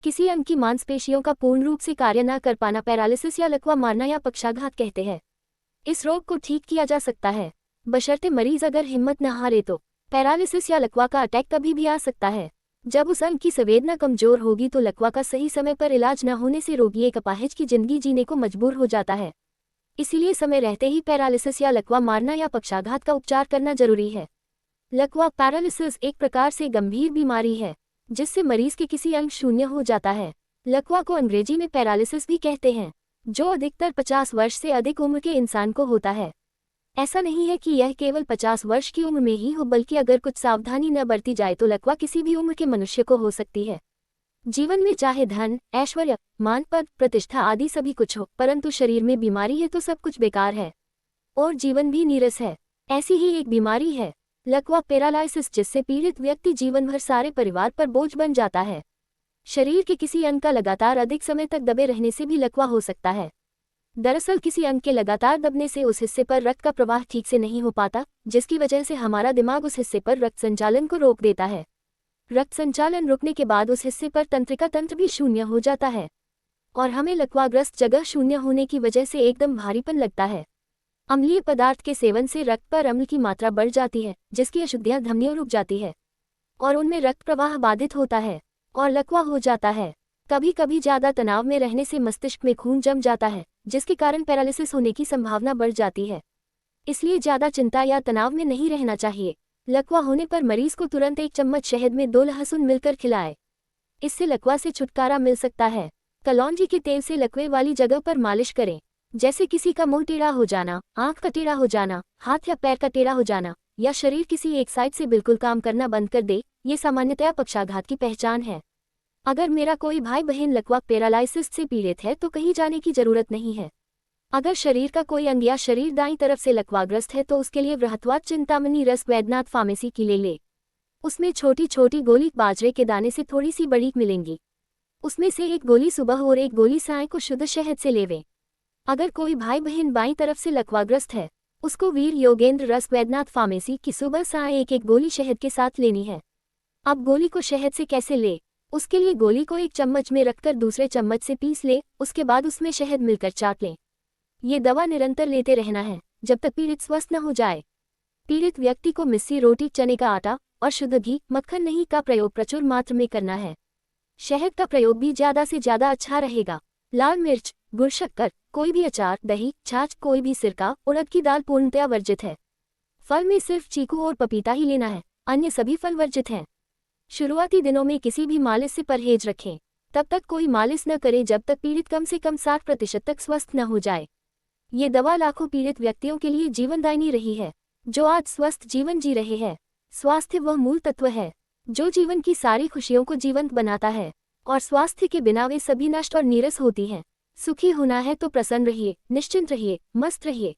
किसी अंग की मांसपेशियों का पूर्ण रूप से कार्य न कर पाना पैरालिसिस या लकवा मारना या पक्षाघात कहते हैं। इस रोग को ठीक किया जा सकता है, बशर्ते मरीज अगर हिम्मत न हारे तो। पैरालिसिस या लकवा का अटैक कभी भी आ सकता है। जब उस अंग की संवेदना कमजोर होगी तो लकवा का सही समय पर इलाज न होने से रोगी एक अपाहिज की जिंदगी जीने को मजबूर हो जाता है। इसीलिए समय रहते ही पैरालिसिस या लकवा मारना या पक्षाघात का उपचार करना जरूरी है। लकवा पैरालिसिस एक प्रकार से गंभीर बीमारी है जिससे मरीज के किसी अंग शून्य हो जाता है। लकवा को अंग्रेजी में पैरालिसिस भी कहते हैं, जो अधिकतर 50 वर्ष से अधिक उम्र के इंसान को होता है। ऐसा नहीं है कि यह केवल 50 वर्ष की उम्र में ही हो, बल्कि अगर कुछ सावधानी न बरती जाए तो लकवा किसी भी उम्र के मनुष्य को हो सकती है। जीवन में चाहे धन, ऐश्वर्य, मान, पद, प्रतिष्ठा आदि सभी कुछ हो, परंतु शरीर में बीमारी है तो सब कुछ बेकार है और जीवन भी नीरस है। ऐसी ही एक बीमारी है लकवा पैरालिसिस, जिससे पीड़ित व्यक्ति जीवन भर सारे परिवार पर बोझ बन जाता है। शरीर के किसी अंग का लगातार अधिक समय तक दबे रहने से भी लकवा हो सकता है। दरअसल किसी अंग के लगातार दबने से उस हिस्से पर रक्त का प्रवाह ठीक से नहीं हो पाता, जिसकी वजह से हमारा दिमाग उस हिस्से पर रक्त संचालन को रोक देता है। रक्त संचालन रुकने के बाद उस हिस्से पर तंत्रिका तंत्र भी शून्य हो जाता है और हमें लकवाग्रस्त जगह शून्य होने की वजह से एकदम भारीपन लगता है। अम्लीय पदार्थ के सेवन से रक्त पर अम्ल की मात्रा बढ़ जाती है, जिसकी अशुद्धियां धमनियों रुक जाती है और उनमें रक्त प्रवाह बाधित होता है और लकवा हो जाता है। कभी कभी ज्यादा तनाव में रहने से मस्तिष्क में खून जम जाता है, जिसके कारण पैरालिसिस होने की संभावना बढ़ जाती है। इसलिए ज्यादा चिंता या तनाव में नहीं रहना चाहिए। लकवा होने पर मरीज को तुरंत 1 चम्मच शहद में 2 लहसुन मिलकर खिलाएं। इससे लकवा से छुटकारा मिल सकता है। कलौंजी के तेल से लकवे वाली जगह पर मालिश करें, जैसे किसी का मुंह टेढ़ा हो जाना, आंख का टेढ़ा हो जाना, हाथ या पैर का टेढ़ा हो जाना या शरीर किसी एक साइड से बिल्कुल काम करना बंद कर दे। ये सामान्यतया पक्षाघात की पहचान है। अगर मेरा कोई भाई बहन लकवा पैरालिसिस से पीड़ित है तो कहीं जाने की जरूरत नहीं है। अगर शरीर का कोई अंग या शरीर दाईं तरफ से लकवाग्रस्त है तो उसके लिए बृहत्वाद चिंतामणि रस वैद्यनाथ फार्मेसी की ले। उसमें छोटी छोटी गोली बाजरे के दाने से थोड़ी सी बड़ी मिलेंगी। उसमें से एक गोली सुबह और एक गोली साय को शुद्ध शहद से लेवें। अगर कोई भाई बहन बाईं तरफ से लकवाग्रस्त है, उसको वीर योगेंद्र रस वैद्यनाथ फार्मेसी की सुबह साय एक गोली शहद के साथ लेनी है। अब गोली को शहद से कैसे ले? उसके लिए गोली को 1 चम्मच में रखकर दूसरे चम्मच से पीस ले, उसके बाद उसमें शहद मिलकर चाट लें। ये दवा निरंतर लेते रहना है जब तक पीड़ित स्वस्थ न हो जाए। पीड़ित व्यक्ति को मिस्सी रोटी, चने का आटा और शुद्ध घी, मक्खन नहीं का प्रयोग प्रचुर मात्रा में करना है। शहद का प्रयोग भी ज्यादा से ज्यादा अच्छा रहेगा। लाल मिर्च, गुड़, शक्कर, कोई भी अचार, दही, छाछ, कोई भी सिरका, उड़द की दाल पूर्णतया वर्जित है। फल में सिर्फ चीकू और पपीता ही लेना है, अन्य सभी फल वर्जित हैं। शुरुआती दिनों में किसी भी मालिश से परहेज रखें। तब तक कोई मालिश न करें जब तक पीड़ित कम से कम 60% तक स्वस्थ न हो जाए। ये दवा लाखों पीड़ित व्यक्तियों के लिए जीवनदायिनी रही है, जो आज स्वस्थ जीवन जी रहे हैं। स्वास्थ्य वह मूल तत्व है जो जीवन की सारी खुशियों को जीवंत बनाता है, और स्वास्थ्य के बिना वे सभी नष्ट और नीरस होती हैं। सुखी होना है तो प्रसन्न रहिए, निश्चिंत रहिए, मस्त रहिए।